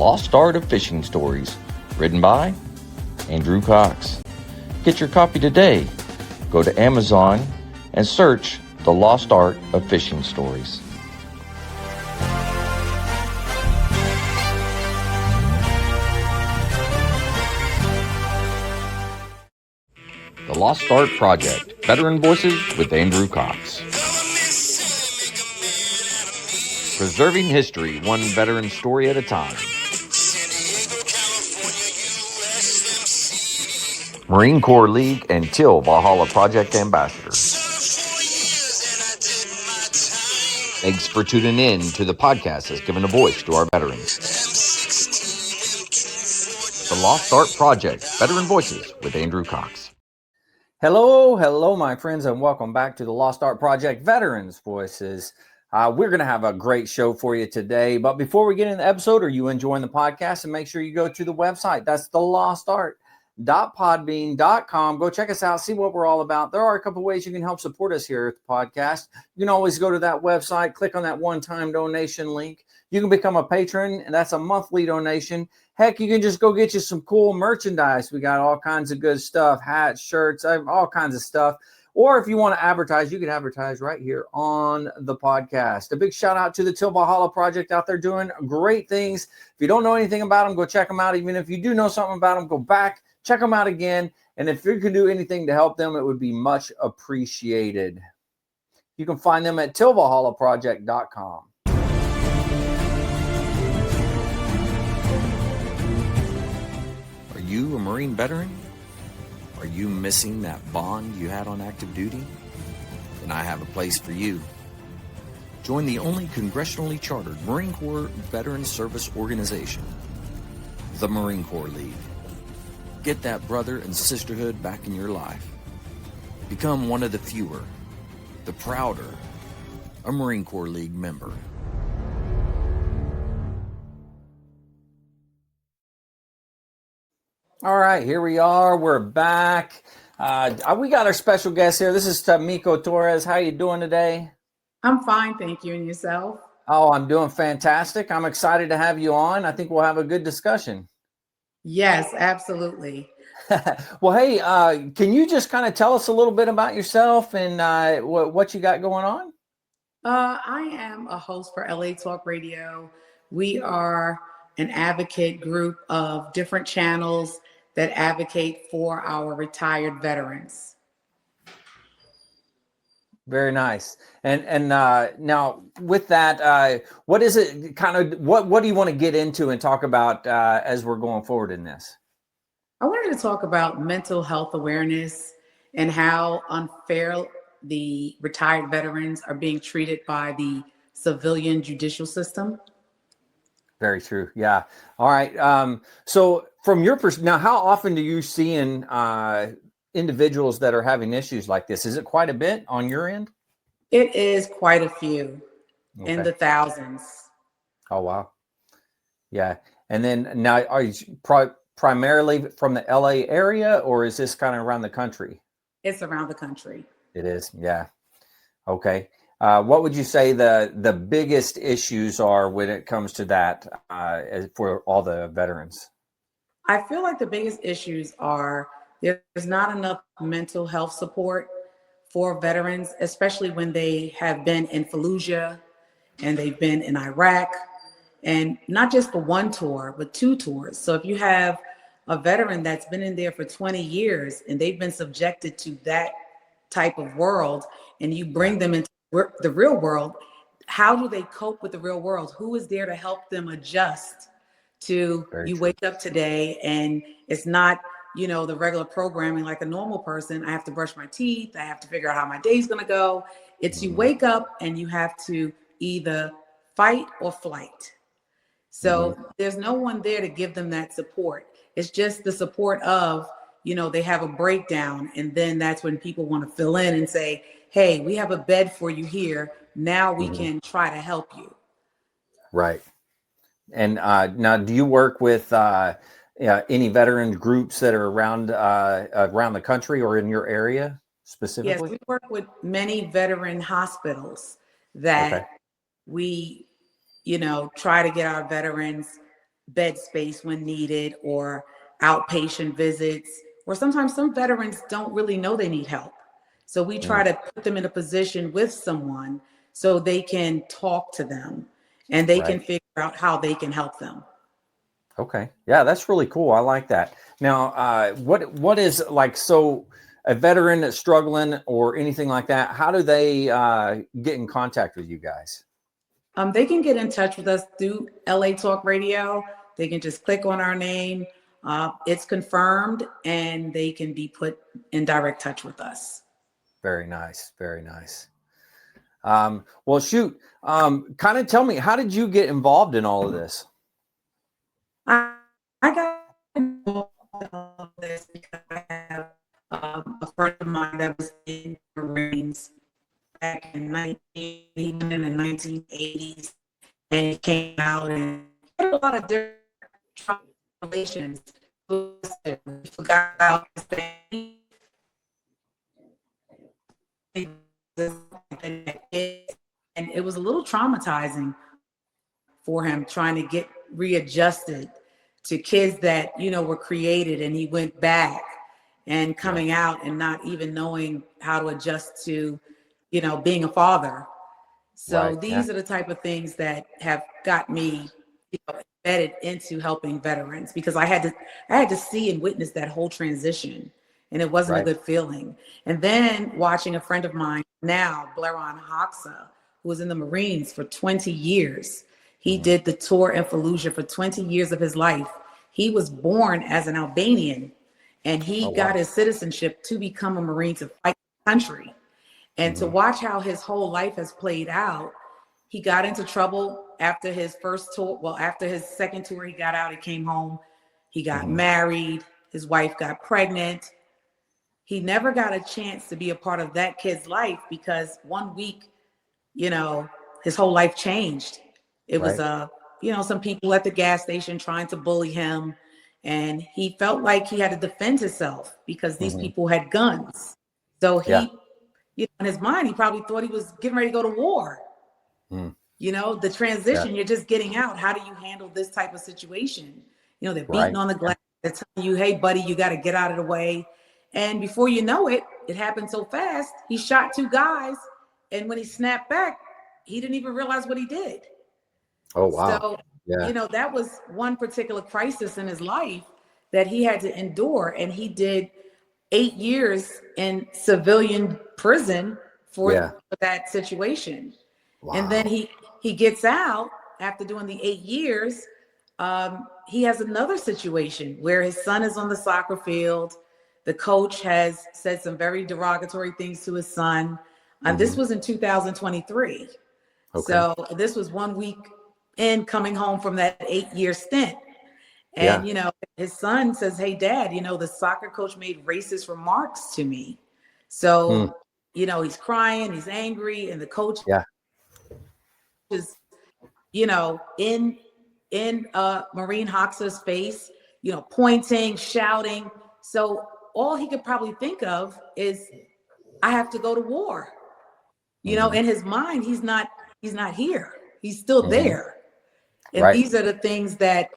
Lost Art of Fishing Stories, written by Andrew Cox. Get your copy today. Go to Amazon and search The Lost Art of Fishing Stories. The Lost Art Project, Veteran Voices with Andrew Cox. Preserving history, one veteran story at a time. Marine Corps League and Till Valhalla Project Ambassador. Thanks for tuning in to the podcast that's given a voice to our veterans. The Lost Art Project, Veteran Voices with Andrew Cox. Hello, my friends, and welcome back to the Lost Art Project, Veterans Voices. We're going to have a great show for you today. But before we get into the episode, are you enjoying the podcast? And make sure you go to the website. That's thelostart.podbean.com. Go check us out, see what we're all about. There are a couple ways you can help support us here at the podcast. You can always go to that website, click on that one-time donation link. You can become a patron, and that's a monthly donation. Heck, you can just go get you some cool merchandise. We got all kinds of good stuff, hats, shirts, all kinds of stuff. Or if you want to advertise, you can advertise right here on the podcast. A big shout out to the Till Valhalla Project out there doing great things. If you don't know anything about them, go check them out. Even if you do know something about them, go back, check them out again. And if you can do anything to help them, it would be much appreciated. You can find them at tillvalhallaproject.com. Are you a Marine veteran? Are you missing that bond you had on active duty? Then I have a place for you. Join the only congressionally chartered Marine Corps Veteran Service Organization, the Marine Corps League. Get that brother and sisterhood back in your life. Become one of the fewer, the prouder, a Marine Corps League member. All right, here we are. We're back. We got our special guest here. This is Tomeko Torres. How you doing today? I'm fine, thank you. And yourself? Oh, I'm doing fantastic. I'm excited to have you on. I think we'll have a good discussion. Yes, absolutely. Well, hey, can you just kind of tell us a little bit about yourself and what you got going on? I am a host for LA Talk Radio. We are an advocate group of different channels that advocate for our retired veterans. Very nice. And now with that, what is it kind of, what do you want to get into and talk about as we're going forward in this? I wanted to talk about mental health awareness and how unfair the retired veterans are being treated by the civilian judicial system. Very true. Yeah. All right. So from your perspective, now, how often do you see in individuals that are having issues like this? Is it quite a bit on your end? It is quite a few, in the thousands. Oh, wow. Yeah. And then now, are you primarily from the LA area, or is this kind of around the country? It's around the country. It is. Yeah. Okay. What would you say the biggest issues are when it comes to that for all the veterans? I feel like the biggest issues are there's not enough mental health support for veterans, especially when they have been in Fallujah and they've been in Iraq, and not just for one tour, but two tours. So if you have a veteran that's been in there for 20 years and they've been subjected to that type of world, and you bring them into the real world, how do they cope with the real world? Who is there to help them adjust to wake up today and it's not, the regular programming like a normal person. I have to brush my teeth. I have to figure out how my day's going to go. It's you wake up and you have to either fight or flight. So there's no one there to give them that support. It's just the support of, they have a breakdown, and then that's when people want to fill in and say, hey, we have a bed for you here. Now we can try to help you. Right. And now, do you work with any veteran groups that are around the country or in your area specifically? Yes, we work with many veteran hospitals that we, try to get our veterans bed space when needed, or outpatient visits, or sometimes some veterans don't really know they need help. So we try to put them in a position with someone so they can talk to them and they can Right. figure out how they can help them. Okay. Yeah, that's really cool. I like that. Now, what is like, so a veteran that's struggling or anything like that, how do they get in contact with you guys? They can get in touch with us through LA Talk Radio. They can just click on our name. It's confirmed, and they can be put in direct touch with us. Very nice. Very nice. Well, shoot, kind of tell me, how did you get involved in all of this? I got involved in all of this because I have a friend of mine that was in the Marines back in 1980s, and he came out and had a lot of different relations. We forgot about his family. And it was a little traumatizing for him, trying to get readjusted to kids that, were created, and he went back and coming out and not even knowing how to adjust to, being a father. So these are the type of things that have got me embedded into helping veterans, because I had to see and witness that whole transition, and it wasn't a good feeling. And then watching a friend of mine now, Blerand Hoxha, who was in the Marines for 20 years. He did the tour in Fallujah for 20 years of his life. He was born as an Albanian, and he got his citizenship to become a Marine to fight the country. And to watch how his whole life has played out, he got into trouble after his first tour. Well, after his second tour, he got out, he came home, he got married, his wife got pregnant. He never got a chance to be a part of that kid's life, because 1 week, his whole life changed. It was, some people at the gas station trying to bully him, and he felt like he had to defend himself because these people had guns. So he, in his mind, he probably thought he was getting ready to go to war. The transition, you're just getting out. How do you handle this type of situation? They're beating on the glass. They're telling you, hey, buddy, you got to get out of the way. And before you know it, it happened so fast. He shot 2 guys. And when he snapped back, he didn't even realize what he did. Oh, wow. So, that was one particular crisis in his life that he had to endure. And he did 8 years in civilian prison for that situation. Wow. And then he gets out after doing the 8 years. He has another situation where his son is on the soccer field. The coach has said some very derogatory things to his son. This was in 2023. So this was 1 week in coming home from that 8-year stint. And, his son says, hey, Dad, the soccer coach made racist remarks to me. So, he's crying, he's angry, and the coach is, in Marine Hoxha's face, pointing, shouting. So all he could probably think of is, I have to go to war. In his mind, he's not here. He's still there. And these are the things that,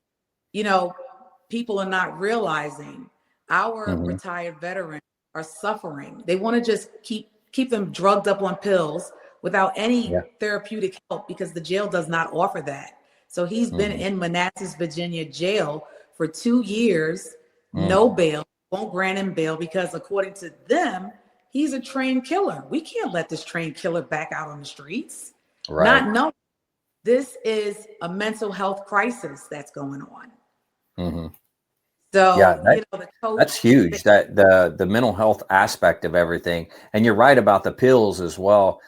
people are not realizing. Our retired veterans are suffering. They want to just keep them drugged up on pills without any therapeutic help, because the jail does not offer that. So he's been in Manassas, Virginia jail for 2 years, no bail, won't grant him bail, because according to them, he's a trained killer. We can't let this trained killer back out on the streets. Not knowing this is a mental health crisis that's going on. So, the coach, that's huge, that the mental health aspect of everything. And you're right about the pills as well.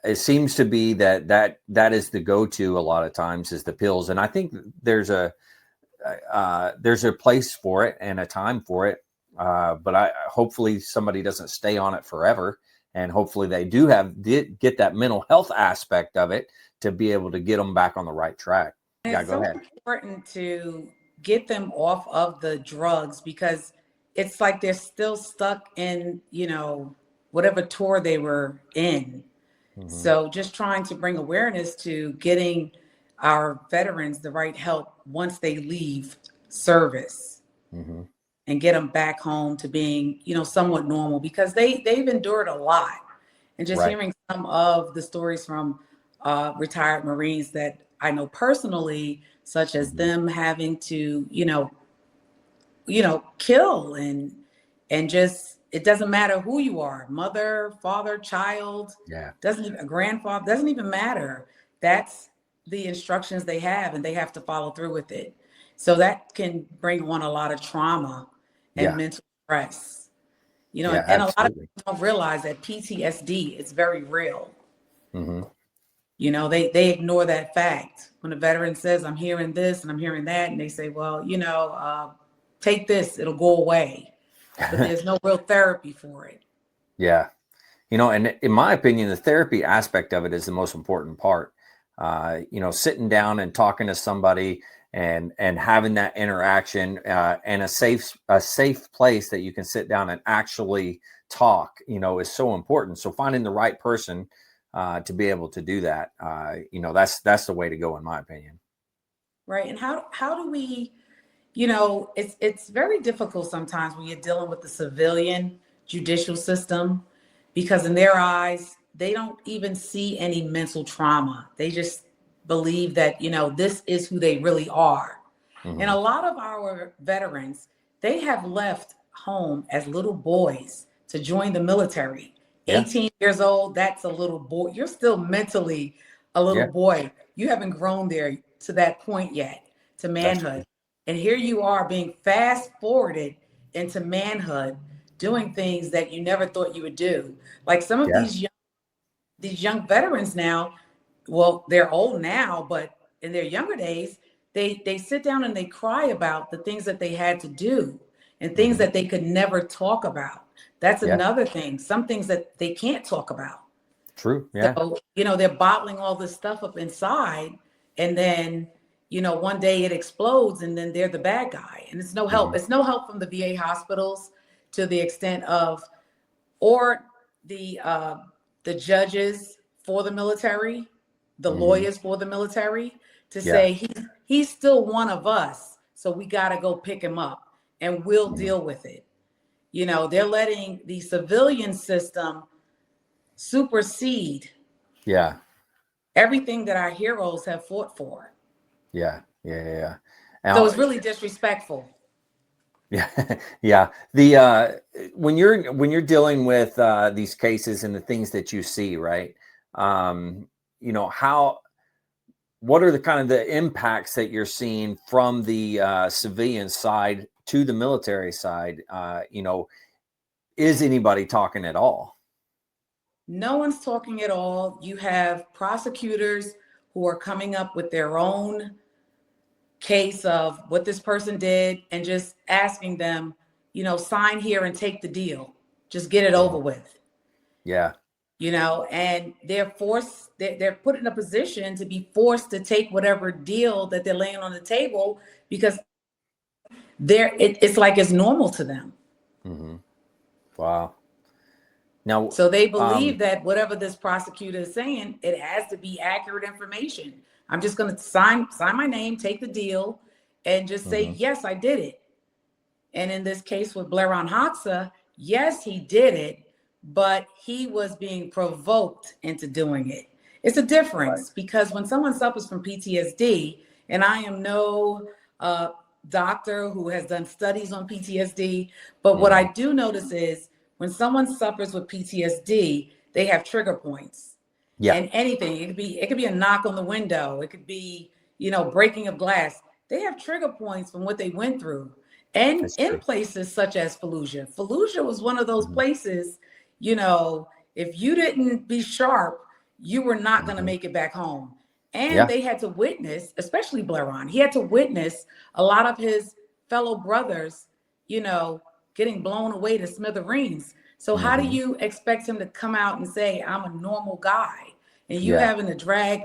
It seems to be that is the go-to a lot of times, is the pills. And I think there's a place for it and a time for it. But hopefully somebody doesn't stay on it forever. And hopefully they get that mental health aspect of it to be able to get them back on the right track. It's Go ahead. Important to get them off of the drugs, because it's like they're still stuck in, whatever tour they were in. So just trying to bring awareness to getting our veterans the right help once they leave service, and get them back home to being, somewhat normal, because they've endured a lot. And just Right. hearing some of the stories from retired Marines that I know personally, such as them having to, kill, and just, it doesn't matter who you are, mother, father, child, Yeah. doesn't even, a grandfather, doesn't even matter. That's the instructions they have, and they have to follow through with it. So that can bring on a lot of trauma and Yeah. mental stress, Yeah, and a lot of absolutely. people don't realize that PTSD is very real. Hmm. They ignore that fact. When a veteran says, I'm hearing this and I'm hearing that, and they say, well, take this, it'll go away. But there's no real therapy for it. Yeah. And in my opinion, the therapy aspect of it is the most important part. Sitting down and talking to somebody and having that interaction, and a safe place that you can sit down and actually talk, is so important. So finding the right person to be able to do that, that's the way to go, in my opinion. Right. And how do we, it's very difficult sometimes when you're dealing with the civilian judicial system, because in their eyes, they don't even see any mental trauma. They just believe that, this is who they really are. And a lot of our veterans, they have left home as little boys to join the military. Yeah. 18 years old, that's a little boy. You're still mentally a little Yeah. boy. You haven't grown there to that point yet, to That's manhood. true. And here you are being fast forwarded into manhood, doing things that you never thought you would do. Like some of Yeah. these young veterans now, well, they're old now, but in their younger days, they sit down and they cry about the things that they had to do, and things that they could never talk about. That's Yeah. another thing. Some things that they can't talk about. True. Yeah. So, they're bottling all this stuff up inside, and then, one day it explodes, and then they're the bad guy. And it's no help. It's no help from the VA hospitals, to the extent of, or the judges for the military, the lawyers for the military, to Yeah. say he's still one of us, so we got to go pick him up and we'll deal with it. They're letting the civilian system supersede Yeah. everything that our heroes have fought for. Yeah. Yeah. Yeah. So Now, it's really disrespectful. yeah, yeah. The when you're dealing with these cases and the things that you see, right? How, what are the kind of the impacts that you're seeing from the civilian side to the military side? Is anybody talking at all? No one's talking at all. You have prosecutors who are coming up with their own case of what this person did, and just asking them, sign here and take the deal. Just get it over with. Yeah. And they're put in a position to be forced to take whatever deal that they're laying on the table, because it's like it's normal to them. Wow. Now, So they believe that whatever this prosecutor is saying, it has to be accurate information. I'm just going to sign my name, take the deal, and just say, yes, I did it. And in this case with Blerand Hoxha, yes, he did it, but he was being provoked into doing it. It's a difference, because when someone suffers from PTSD, and I am no doctor who has done studies on PTSD, but what I do notice is when someone suffers with PTSD, they have trigger points. yeah. And anything, it could be a knock on the window, it could be, breaking of glass. They have trigger points from what they went through. And That's in true. places such as Fallujah. Fallujah was one of those places, if you didn't be sharp, you were not going to make it back home. And Yeah. they had to witness, especially Blerand, he had to witness a lot of his fellow brothers, getting blown away to smithereens. So how do you expect him to come out and say, I'm a normal guy? And you having to drag,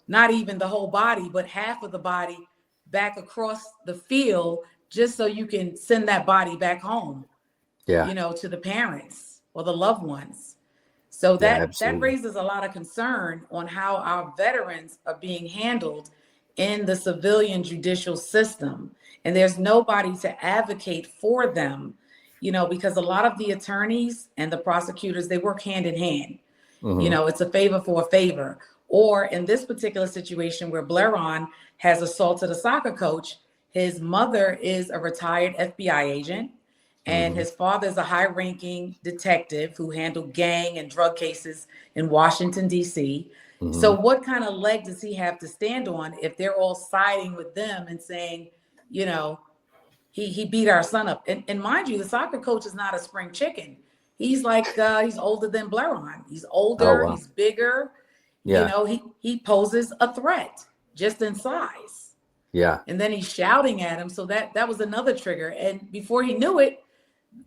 not even the whole body, but half of the body back across the field, just so you can send that body back home, Yeah. to the parents or the loved ones. So Yeah, that absolutely. raises a lot of concern on how our veterans are being handled in the civilian judicial system. And there's nobody to advocate for them, because a lot of the attorneys and the prosecutors, they work hand in hand. Hmm. It's a favor for a favor. Or in this particular situation where Blerand has assaulted a soccer coach, his mother is a retired FBI agent, and Hmm. his father is a high ranking detective who handled gang and drug cases in Washington, D.C. So, Hmm. what kind of leg does he have to stand on if they're all siding with them and saying, you know, he beat our son up? And mind you, the soccer coach is not a spring chicken. He's like, he's older than Blerand. He's Oh, older, wow. he's bigger. Yeah. He poses a threat just in size. Yeah. And then he's shouting at him. So that was another trigger. And before he knew it,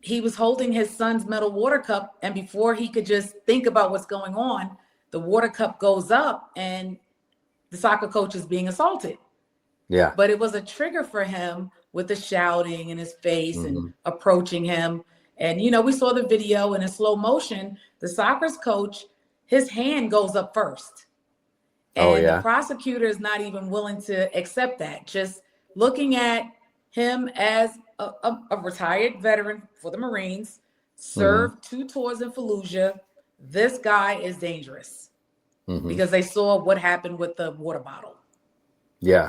he was holding his son's metal water cup. And before he could just think about what's going on, the water cup goes up and the soccer coach is being assaulted. Yeah. But it was a trigger for him with the shouting in his face and Hmm. approaching him. And, we saw the video, and in slow motion, the soccer's coach, his hand goes up first. Oh, And the yeah. prosecutor is not even willing to accept that. Just looking at him as a retired veteran for the Marines, Hmm. served 2 tours in Fallujah. This guy is dangerous Hmm. because they saw what happened with the water bottle. Yeah.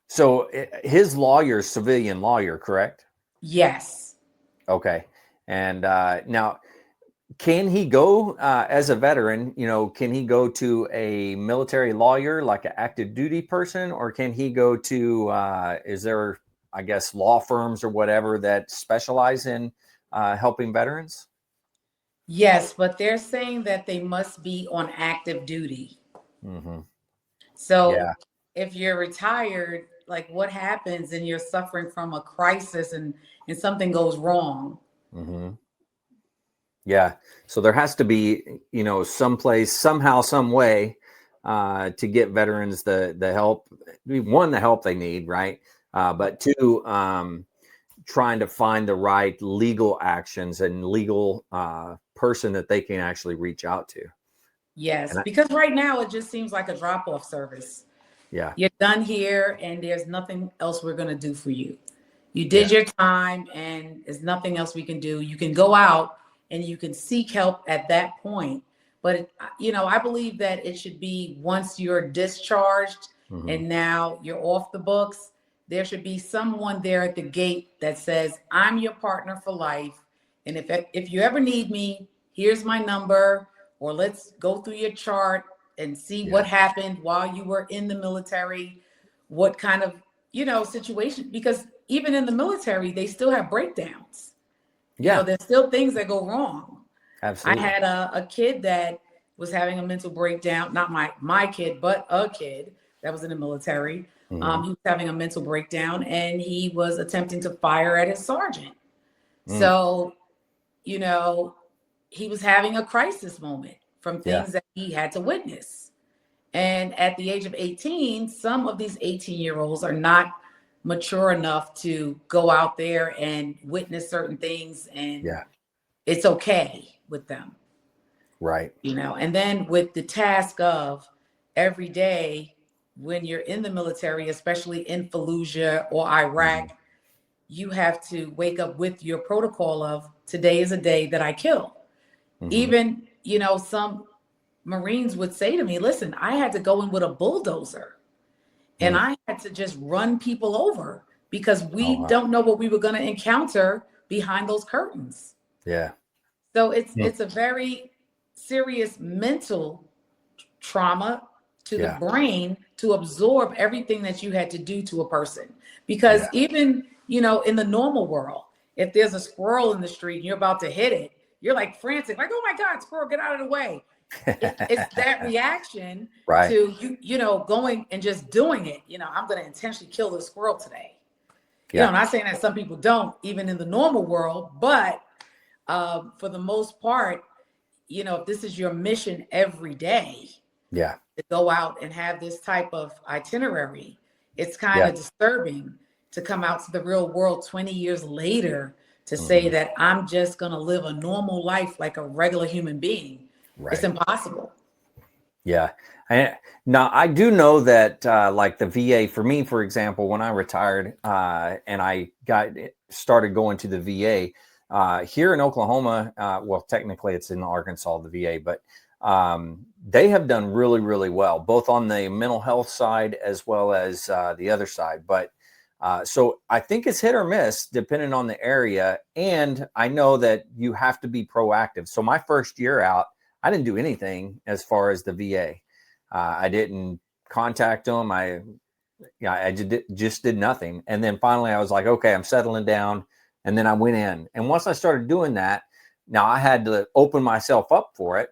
So his lawyer, civilian lawyer, correct? Yes. Okay. And now, can he go as a veteran? Can he go to a military lawyer, like an active duty person, or can he go to? Is there, I guess, law firms or whatever that specialize in helping veterans? Yes, but they're saying that they must be on active duty. Hmm. So Yeah. if you're retired, like what happens and you're suffering from a crisis and something goes wrong? Hmm. Yeah. So there has to be, someplace, somehow, some way to get veterans the help. One, the help they need, right? But two, trying to find the right legal actions and legal person that they can actually reach out to. Yes, And because right now it just seems like a drop-off service. yeah, You're done here and there's nothing else we're going to do for you. You yeah, did your time and there's nothing else we can do. You can go out and you can seek help at that point. But, I believe that it should be once you're discharged hmm, and now you're off the books, there should be someone there at the gate that says, I'm your partner for life. And if you ever need me, here's my number, or let's go through your chart and see yeah, what happened while you were in the military, what kind of, situation, because even in the military, they still have breakdowns. yeah, There's still things that go wrong. I absolutely. had a kid that was having a mental breakdown, not my kid, but a kid that was in the military. Hmm. He was having a mental breakdown and he was attempting to fire at his sergeant. Mm, So, you know, he was having a crisis moment from yeah, things that he had to witness. And at the age of 18, some of these 18-year-olds are not mature enough to go out there and witness certain things, and yeah, it's okay with them, right. And then with the task of every day when you're in the military, especially in Fallujah or Hmm. Iraq, you have to wake up with your protocol of today is a day that I kill. Hmm. Even, some Marines would say to me, listen, I had to go in with a bulldozer and Mm. I had to just run people over because Oh, we wow. don't know what we were going to encounter behind those curtains. Yeah, So it's mm, it's a very serious mental trauma to the yeah, brain to absorb everything that you had to do to a person. Because yeah, even, in the normal world, if there's a squirrel in the street and you're about to hit it, you're like frantic, like, oh my God, squirrel, get out of the way. It's that reaction right. to going and just doing it. I'm going to intentionally kill the squirrel today. Yeah, I'm not saying that some people don't, even in the normal world, but for the most part, if this is your mission every day yeah, to go out and have this type of itinerary, it's kind yeah, of disturbing to come out to the real world 20 years later to say that I'm just going to live a normal life like a regular human being. Right. It's impossible. Yeah. Now, I do know that like the VA, for me, for example, when I retired and I started going to the VA here in Oklahoma, well, technically it's in Arkansas, the VA, but they have done really, really well, both on the mental health side as well as the other side. But so I think it's hit or miss depending on the area. And I know that you have to be proactive. So my first year out, I didn't do anything as far as the VA. I didn't contact them. I just did nothing. And then finally I was like, okay, I'm settling down. And then I went in. And once I started doing that, now I had to open myself up for it.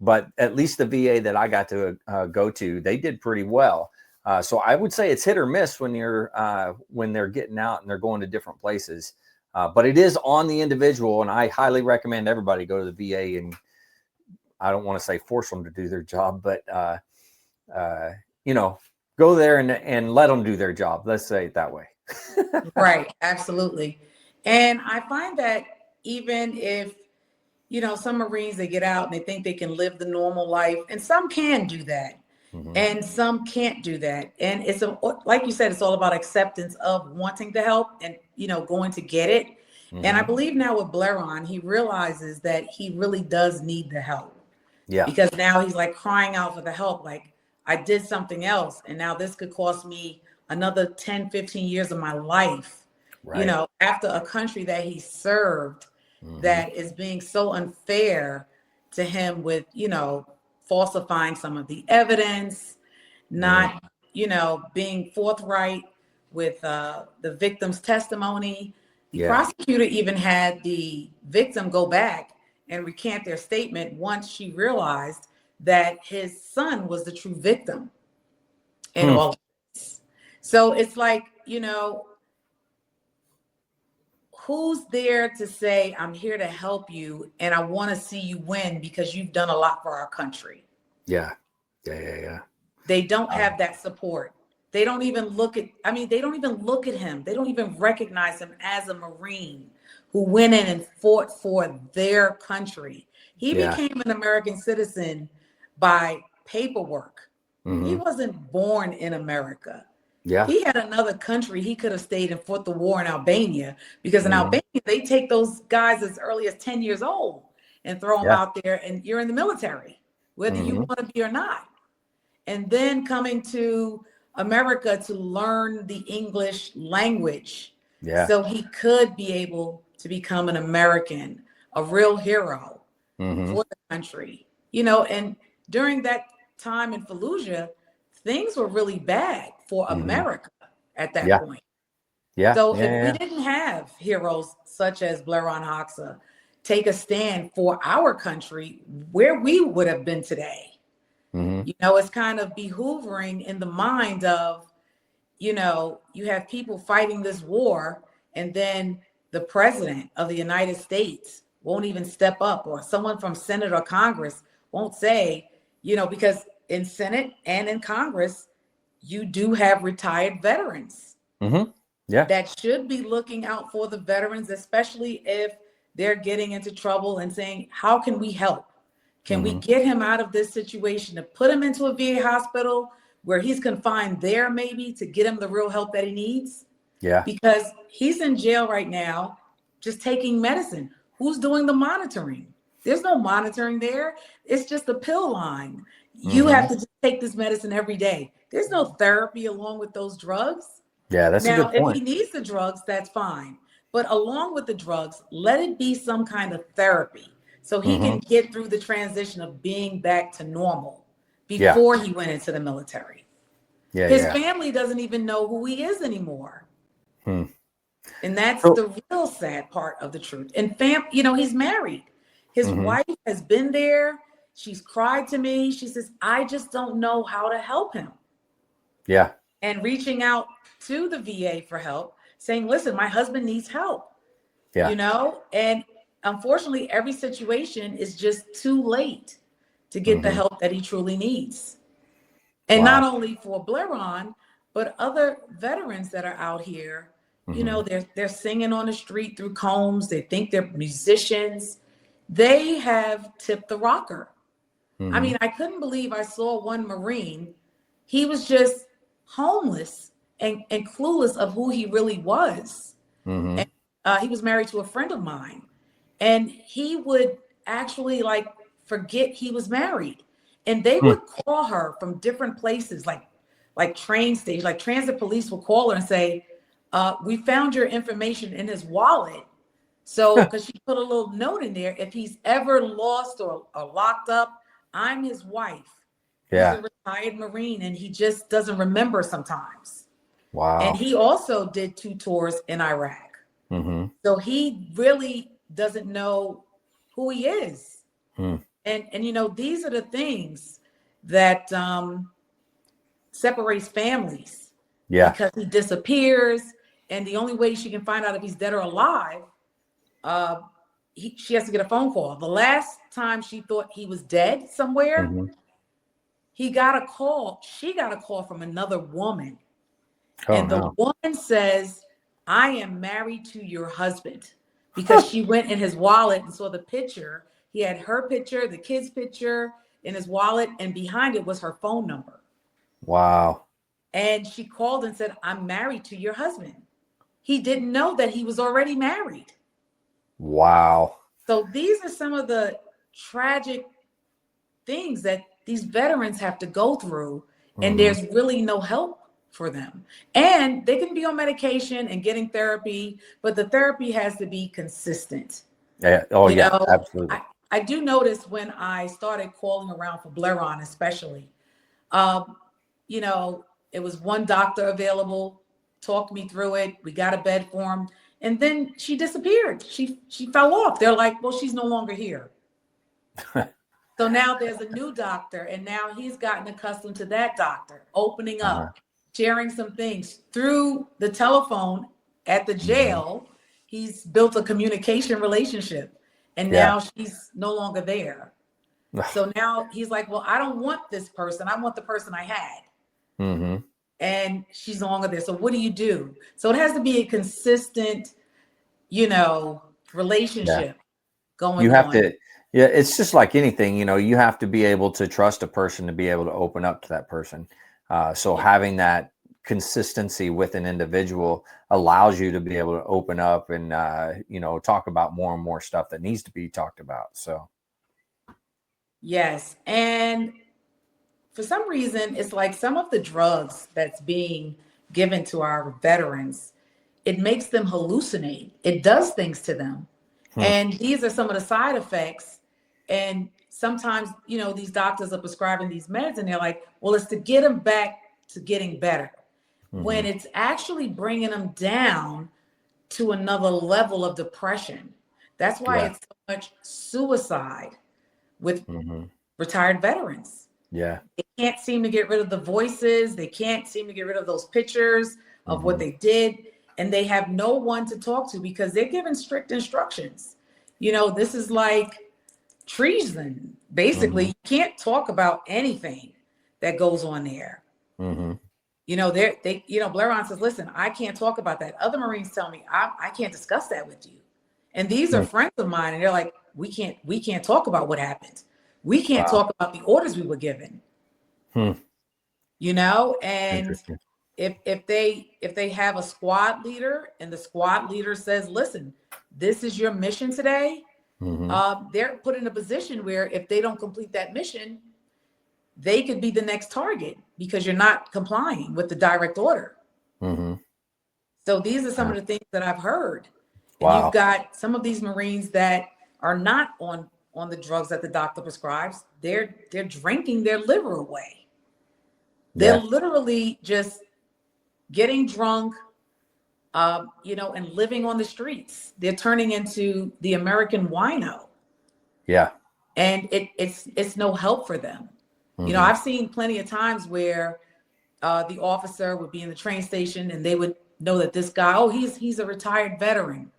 But at least the VA that I got to go to, they did pretty well. So I would say it's hit or miss when they're getting out and they're going to different places. But it is on the individual. And I highly recommend everybody go to the VA, and I don't want to say force them to do their job, but, go there and let them do their job. Let's say it that way. Right. Absolutely. And I find that even if, some Marines, they get out and they think they can live the normal life, and some can do that. And some can't do that. And it's like you said, it's all about acceptance of wanting to help and, going to get it. And I believe now with Blerand, he realizes that he really does need the help. Yeah. Because now he's like crying out for the help. Like, I did something else, and now this could cost me another 10, 15 years of my life, Right. After a country that he served that is being so unfair to him with, falsifying some of the evidence, not, being forthright with the victim's testimony. The prosecutor even had the victim go back and recant their statement once she realized that his son was the true victim in all of this. So it's like, who's there to say, I'm here to help you and I want to see you win because you've done a lot for our country? Yeah. They don't have that support. They don't even look at, they don't even look at him. They don't even recognize him as a Marine who went in and fought for their country. He became an American citizen by paperwork. He wasn't born in America. Yeah. He had another country he could have stayed and fought the war in Albania, because in Albania, they take those guys as early as 10 years old and throw them out there, and you're in the military, whether you want to be or not. And then coming to America to learn the English language so he could be able to become an American, a real hero for the country. And during that time in Fallujah, things were really bad for America at that point. So if we didn't have heroes such as Blerand Hoxha take a stand for our country, where we would have been today. It's kind of behoovering in the mind of, you have people fighting this war, and then the president of the United States won't even step up, or someone from Senate or Congress won't say, because in Senate and in Congress, you do have retired veterans that should be looking out for the veterans, especially if they're getting into trouble, and saying, how can we help? Can we get him out of this situation, to put him into a VA hospital where he's confined there, maybe to get him the real help that he needs? Because he's in jail right now, just taking medicine. Who's doing the monitoring? There's no monitoring there. It's just a pill line. You have to just take this medicine every day. There's no therapy along with those drugs. Yeah, that's a good point. If he needs the drugs, that's fine. But along with the drugs, let it be some kind of therapy, so he can get through the transition of being back to normal before he went into the military. His family doesn't even know who he is anymore. And that's the real sad part of the truth. And he's married. His wife has been there. She's cried to me. She says, I just don't know how to help him. And reaching out to the VA for help, saying, listen, my husband needs help. And unfortunately, every situation is just too late to get the help that he truly needs. And not only for Blerand, but other veterans that are out here, You know, they're singing on the street through combs. They think they're musicians. They have tipped the rocker. I mean, I couldn't believe I saw one Marine. He was just homeless and clueless of who he really was. And he was married to a friend of mine. And he would actually like forget he was married. And they would call her from different places, like train stations, like transit police will call her and say, we found your information in his wallet. So, because she put a little note in there, if he's ever lost or locked up, I'm his wife. Yeah. He's a retired Marine and he just doesn't remember sometimes. Wow. And he also did 2 tours in Iraq. So he really doesn't know who he is. And you know, these are the things that separates families. Yeah. Because he disappears, and the only way she can find out if he's dead or alive, she has to get a phone call. The last time she thought he was dead somewhere, he got a call. She got a call from another woman. And the woman says, I am married to your husband, because she went in his wallet and saw the picture. He had her picture, the kid's picture in his wallet, and behind it was her phone number. Wow. And she called and said, I'm married to your husband. He didn't know that he was already married. Wow. So these are some of the tragic things that these veterans have to go through, and there's really no help for them. And they can be on medication and getting therapy, but the therapy has to be consistent. Yeah. Oh, You yeah, know, absolutely. I do notice when I started calling around for Blerand, especially, you know, it was one doctor available, talked me through it. We got a bed for him. And then she disappeared. She fell off. They're like, well, she's no longer here. So now there's a new doctor, and now he's gotten accustomed to that doctor opening up, sharing some things through the telephone at the jail. He's built a communication relationship, and now she's no longer there. So now he's like, well, I don't want this person. I want the person I had. And she's no longer there. So what do you do? So it has to be a consistent, you know, relationship going on. You have to, yeah, it's just like anything, you know, you have to be able to trust a person to be able to open up to that person. So having that consistency with an individual allows you to be able to open up and, you know, talk about more and more stuff that needs to be talked about. So. Yes. And for some reason, it's like some of the drugs that's being given to our veterans, it makes them hallucinate. It does things to them. And these are some of the side effects. And sometimes, you know, these doctors are prescribing these meds and they're like, well, it's to get them back to getting better. When it's actually bringing them down to another level of depression. That's why it's so much suicide with retired veterans. Yeah. They can't seem to get rid of the voices. They can't seem to get rid of those pictures of what they did. And they have no one to talk to because they're given strict instructions. You know, this is like treason. Basically, you can't talk about anything that goes on there. You know, you know, Blerand says, listen, I can't talk about that. Other Marines tell me, I can't discuss that with you. And these are friends of mine. And they're like, we can't talk about what happened. We can't talk about the orders we were given. You know, and if they have a squad leader and the squad leader says, listen, this is your mission today. They're put in a position where if they don't complete that mission, they could be the next target because you're not complying with the direct order. So these are some of the things that I've heard. And you've got some of these Marines that are not on the drugs that the doctor prescribes. They're drinking their liver away. They're literally just getting drunk, you know, and living on the streets. They're turning into the American wino. Yeah. And it's no help for them. You know, I've seen plenty of times where the officer would be in the train station and they would know that this guy, oh, he's a retired veteran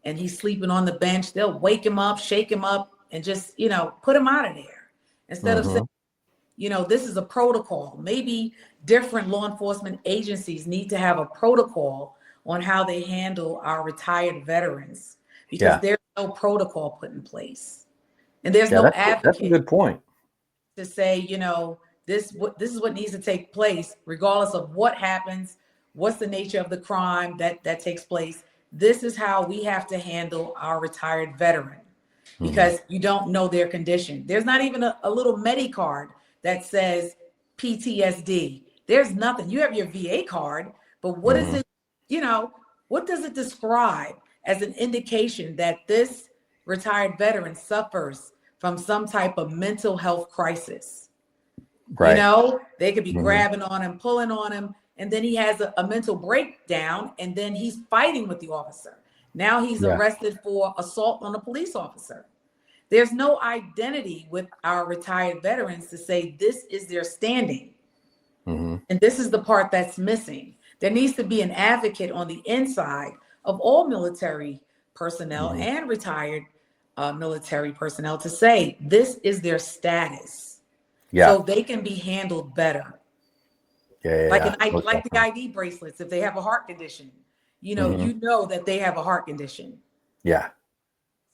and he's sleeping on the bench. They'll wake him up, shake him up, and just, you know, put him out of there. Instead of saying, you know, this is a protocol. Maybe different law enforcement agencies need to have a protocol on how they handle our retired veterans because Yeah. there's no protocol put in place. And there's Yeah. no That's a advocate good point. to say, this is what needs to take place, regardless of what happens, what's the nature of the crime that takes place. This is how we have to handle our retired veteran because you don't know their condition. There's not even a little Medi card that says PTSD. There's nothing. You have your VA card, but what is it, what does it describe as an indication that this retired veteran suffers from some type of mental health crisis? Right. They could be grabbing on him, pulling on him, and then he has a mental breakdown, and then he's fighting with the officer. Now he's Yeah. arrested for assault on a police officer. There's no identity with our retired veterans to say this is their standing. And this is the part that's missing. There needs to be an advocate on the inside of all military personnel and retired military personnel to say this is their status. Yeah. So they can be handled better. Yeah. Like Most like the definitely. ID bracelets, if they have a heart condition, you know that they have a heart condition. Yeah.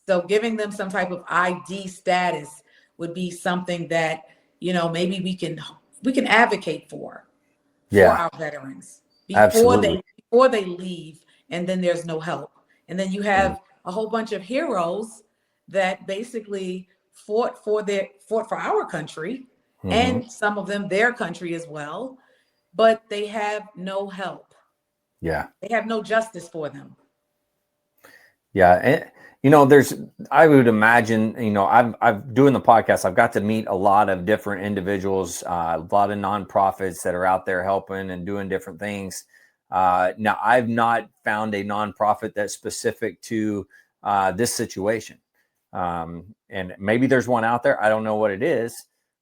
So giving them some type of ID status would be something that, maybe we can advocate for Yeah. our veterans Absolutely. before they leave, and then there's no help. And then you have a whole bunch of heroes that basically fought for our country and some of them their country as well, but they have no help. Yeah. They have no justice for them. Yeah. And, I would imagine, I've doing the podcast, I've got to meet a lot of different individuals, a lot of nonprofits that are out there helping and doing different things. Now, I've not found a nonprofit that's specific to this situation. And maybe there's one out there. I don't know what it is,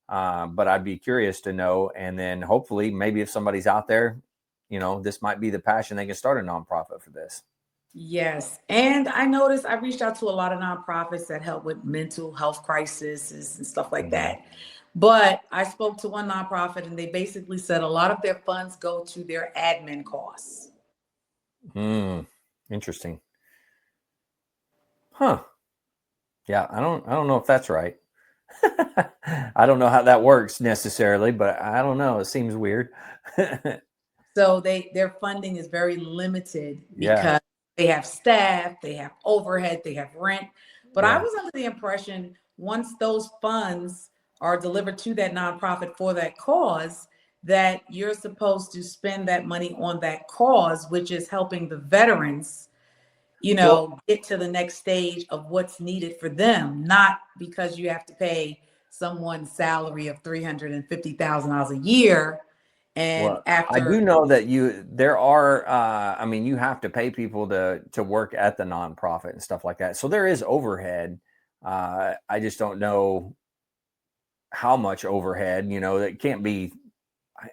but I'd be curious to know. And then hopefully, maybe if somebody's out there, this might be the passion, they can start a nonprofit for this. Yes. And I noticed I reached out to a lot of nonprofits that help with mental health crises and stuff like that. But I spoke to one nonprofit and they basically said a lot of their funds go to their admin costs. Interesting. Huh. Yeah, I don't know if that's right. I don't know how that works necessarily, but I don't know. It seems weird. So their funding is very limited Yeah. because they have staff, they have overhead, they have rent. But I was under the impression once those funds are delivered to that nonprofit for that cause, that you're supposed to spend that money on that cause, which is helping the veterans, get to the next stage of what's needed for them, not because you have to pay someone's salary of $350,000 a year. And Well, I after do know that there are, you have to pay people to work at the nonprofit and stuff like that. So there is overhead. I just don't know how much overhead, that can't be,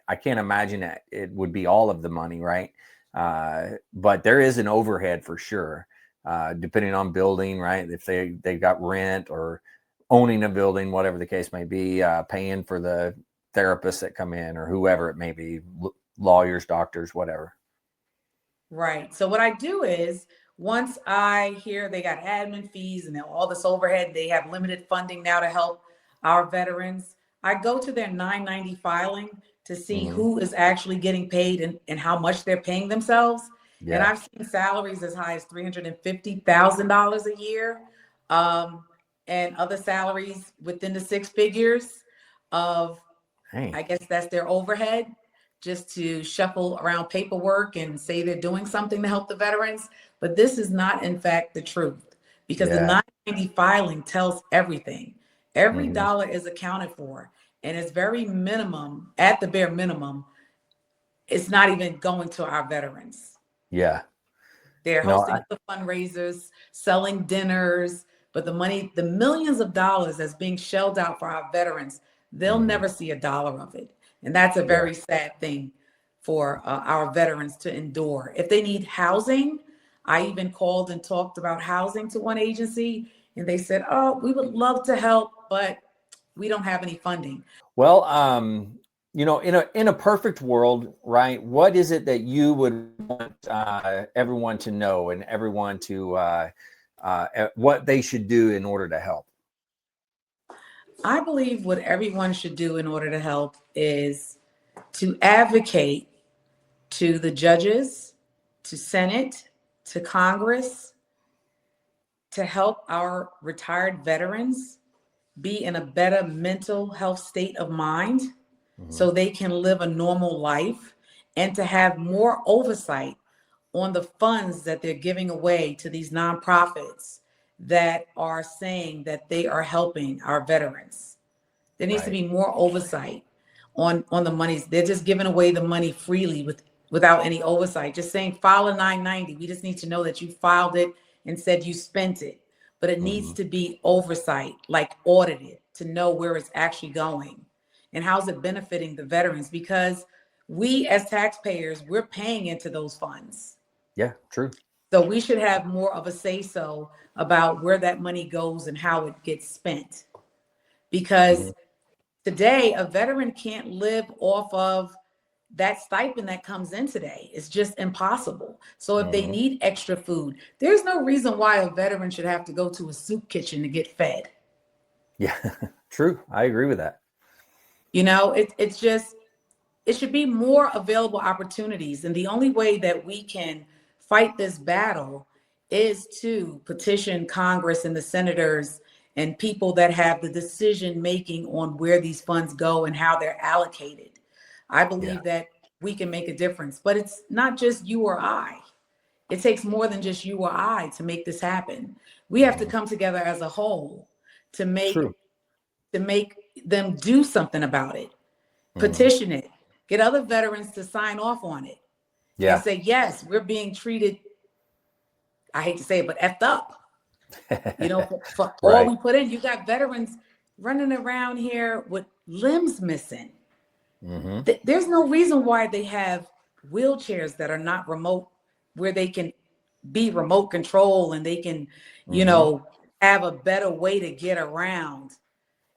I can't imagine that it would be all of the money. Right. But there is an overhead for sure. Depending on building, right. If they've got rent or owning a building, whatever the case may be, paying for the therapists that come in or whoever it may be, lawyers, doctors, whatever. Right. So what I do is once I hear they got admin fees and all this overhead, they have limited funding now to help our veterans, I go to their 990 filing to see who is actually getting paid and how much they're paying themselves. Yeah. And I've seen salaries as high as $350,000 a year, and other salaries within the six figures of, I guess that's their overhead, just to shuffle around paperwork and say they're doing something to help the veterans. But this is not, in fact, the truth, because the 990 filing tells everything. Every dollar is accounted for, and it's very minimum, at the bare minimum, it's not even going to our veterans. Yeah. They're hosting the fundraisers, selling dinners, but the money, the millions of dollars that's being shelled out for our veterans, they'll never see a dollar of it. And that's a very sad thing for our veterans to endure. If they need housing, I even called and talked about housing to one agency, and they said, oh, we would love to help, but we don't have any funding. Well, in a perfect world, right? What is it that you would want everyone to know and everyone to what they should do in order to help? I believe what everyone should do in order to help is to advocate to the judges, to Senate, to Congress, to help our retired veterans be in a better mental health state of mind so they can live a normal life, and to have more oversight on the funds that they're giving away to these nonprofits that are saying that they are helping our veterans. There needs to Right. be more oversight on the monies. They're just giving away the money freely without any oversight. Just saying file a 990. We just need to know that you filed it and said you spent it. But it needs to be oversight, like audited, to know where it's actually going and how's it benefiting the veterans, because we as taxpayers, we're paying into those funds. Yeah, true. So we should have more of a say so about where that money goes and how it gets spent. Because today, a veteran can't live off of that stipend that comes in today. It's just impossible. So if they need extra food, there's no reason why a veteran should have to go to a soup kitchen to get fed. Yeah, true. I agree with that. It's just, it should be more available opportunities. And the only way that we can fight this battle is to petition Congress and the senators and people that have the decision making on where these funds go and how they're allocated. I Yeah. believe that we can make a difference, but it's not just you or I. It takes more than just you or I to make this happen. We have to come together as a whole to True. make them do something about it. Petition it, get other veterans to sign off on it and Yeah. say, yes, we're being treated, I hate to say it, but effed up, for all Right. we put in. You got veterans running around here with limbs missing. There's no reason why they have wheelchairs that are not remote, where they can be remote control and they can, have a better way to get around.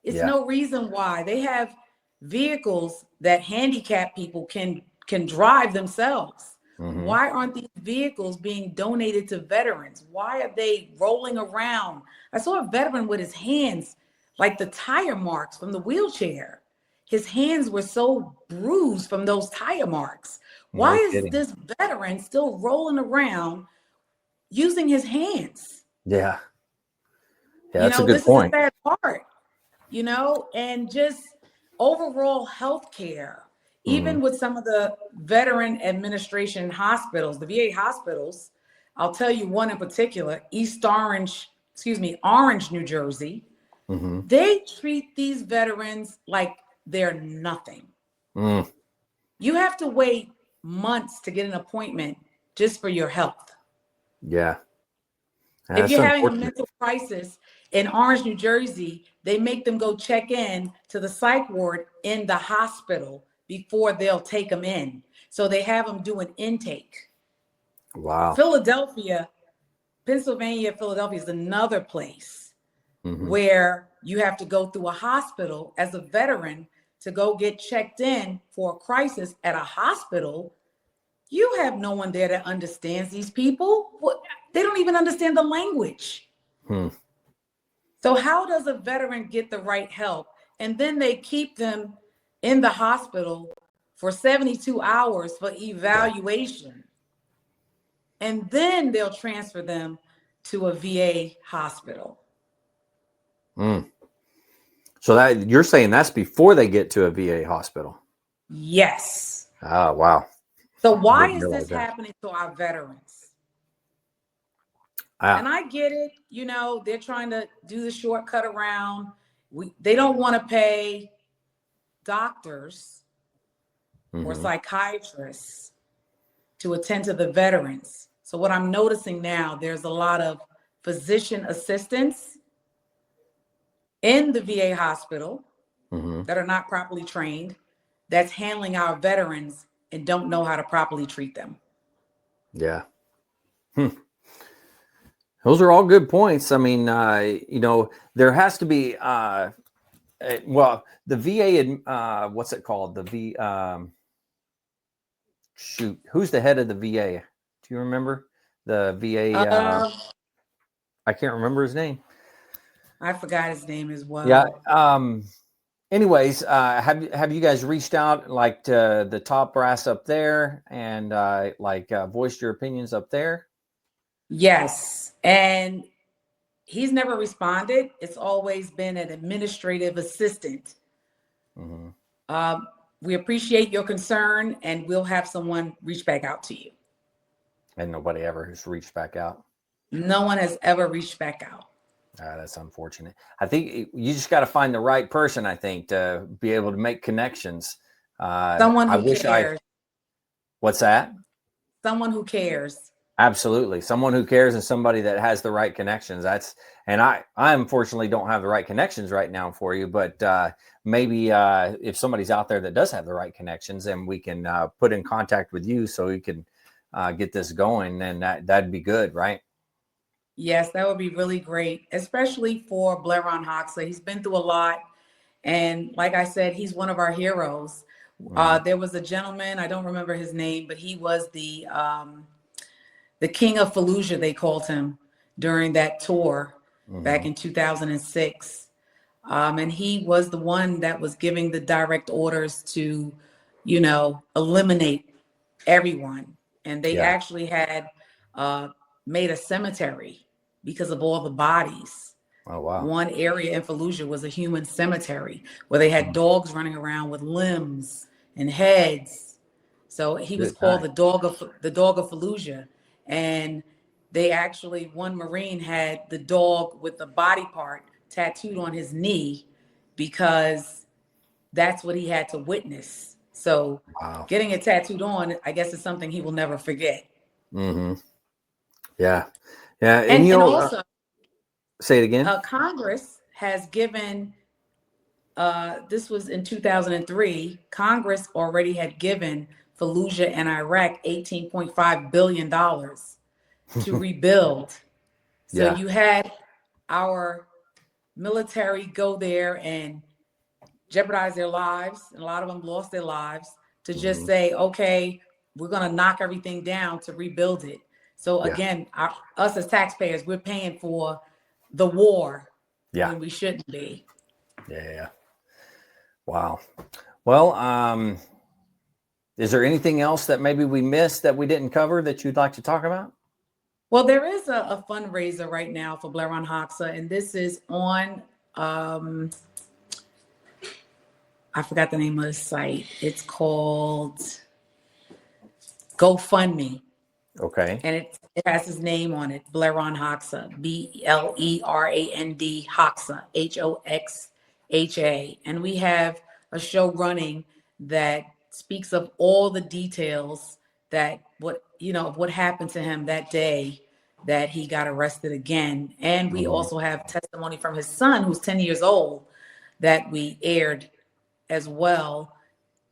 It's Yeah. no reason why they have vehicles that handicapped people can drive themselves. Why aren't these vehicles being donated to veterans? Why are they rolling around? I saw a veteran with his hands like the tire marks from the wheelchair. His hands were so bruised from those tire marks. Why No is kidding. this veteran still rolling around using his hands? Yeah. Yeah, that's a good This is the point. sad part. And just overall health care, even with some of the veteran administration hospitals, the VA hospitals. I'll tell you one in particular, Orange, New Jersey. They treat these veterans like they're nothing. Mm. You have to wait months to get an appointment just for your health. Yeah. If That's you're having a unfortunate. mental crisis in Orange, New Jersey, they make them go check in to the psych ward in the hospital before they'll take them in. So they have them do an intake. Wow. Pennsylvania, Philadelphia is another place where you have to go through a hospital as a veteran to go get checked in for a crisis at a hospital. You have no one there that understands these people. They don't even understand the language. So how does a veteran get the right help? And then they keep them in the hospital for 72 hours for evaluation. And then they'll transfer them to a VA hospital. So that you're saying that's before they get to a VA hospital. Yes. Oh, wow. So why Didn't is realize this that. happening to our veterans? And I get it, they're trying to do the shortcut around. They don't want to pay doctors or psychiatrists to attend to the veterans. So what I'm noticing now, there's a lot of physician assistants in the VA hospital that are not properly trained, that's handling our veterans and don't know how to properly treat them. Yeah. Those are all good points. I mean, there has to be Well, the VA, what's it called? Shoot, who's the head of the VA? Do you remember the VA? I can't remember his name. I forgot his name as well. Yeah. Anyways, have you guys reached out like to the top brass up there and voiced your opinions up there? Yes, and he's never responded. It's always been an administrative assistant. Mm-hmm. We appreciate your concern, and we'll have someone reach back out to you. And nobody ever has reached back out. No one has ever reached back out. That's unfortunate. I think you just got to find the right person, I think, to be able to make connections. Someone who cares. What's that? Someone who cares. Absolutely. Someone who cares and somebody that has the right connections. I unfortunately don't have the right connections right now for you, but maybe if somebody's out there that does have the right connections, then we can put in contact with you so you can get this going, and that'd be good, right? Yes, that would be really great, especially for Blerand Hoxha. He's been through a lot. And like I said, he's one of our heroes. There was a gentleman, I don't remember his name, but he was the king of Fallujah, they called him, during that tour back in 2006. And he was the one that was giving the direct orders to, eliminate everyone. And they actually had made a cemetery because of all the bodies. Oh, wow. One area in Fallujah was a human cemetery where they had dogs running around with limbs and heads. So he was called the dog of Fallujah. And they actually, one Marine had the dog with the body part tattooed on his knee because that's what he had to witness. So getting it tattooed on, I guess, is something he will never forget. Mm-hmm. Yeah. Yeah. And also, say it again. Congress has given, this was in 2003, Congress already had given Fallujah and Iraq $18.5 billion to rebuild. So you had our military go there and jeopardize their lives, and a lot of them lost their lives, to just say, okay, we're going to knock everything down to rebuild it. So again, us as taxpayers, we're paying for the war when we shouldn't be. Yeah. Wow. Well, is there anything else that maybe we missed that we didn't cover that you'd like to talk about? Well, there is a fundraiser right now for Blerand Hoxha, and this is on, I forgot the name of the site. It's called GoFundMe. Okay. And it has his name on it, Blerand Hoxha, Blerand Hoxha, Hoxha. And we have a show running that speaks of all the details that what happened to him that day that he got arrested again. And we also have testimony from his son, who's 10 years old, that we aired as well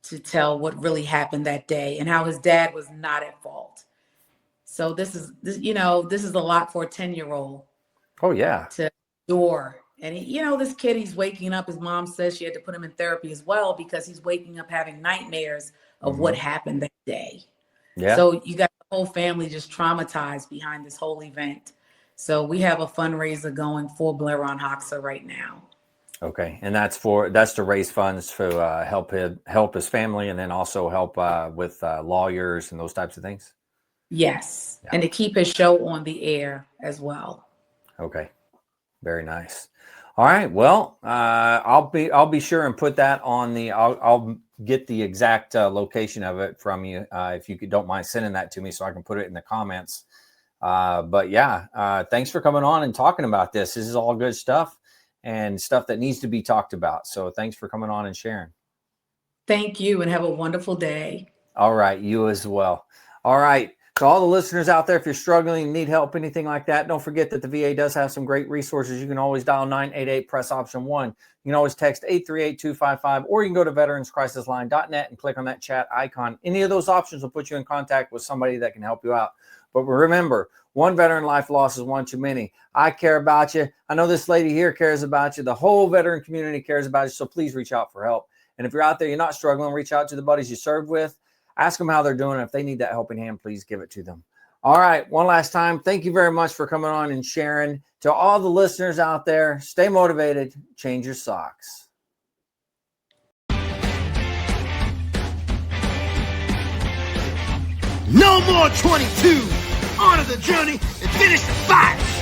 to tell what really happened that day and how his dad was not at fault. So this is a lot for a 10-year-old. Oh, yeah. To endure. And this kid, he's waking up. His mom says she had to put him in therapy as well because he's waking up having nightmares of what happened that day. Yeah. So you got the whole family just traumatized behind this whole event. So we have a fundraiser going for Blerand Hoxha right now. Okay. And that's to raise funds for help his family, and then also help with lawyers and those types of things. Yes. Yeah. And to keep his show on the air as well. Okay. Very nice. All right. Well, I'll be sure and put that on I'll get the exact location of it from you if you don't mind sending that to me so I can put it in the comments. But yeah, thanks for coming on and talking about this. This is all good stuff and stuff that needs to be talked about. So thanks for coming on and sharing. Thank you, and have a wonderful day. All right. You as well. All right. So all the listeners out there, if you're struggling, need help, anything like that, don't forget that the VA does have some great resources. You can always dial 988, press option 1. You can always text 838-255, or you can go to veteranscrisisline.net and click on that chat icon. Any of those options will put you in contact with somebody that can help you out. But remember, one veteran life loss is one too many. I care about you. I know this lady here cares about you. The whole veteran community cares about you. So please reach out for help. And if you're out there, you're not struggling, reach out to the buddies you served with. Ask them how they're doing. If they need that helping hand, please give it to them. All right. One last time. Thank you very much for coming on and sharing. To all the listeners out there, stay motivated. Change your socks. No more 22. On to the journey and finish the fight.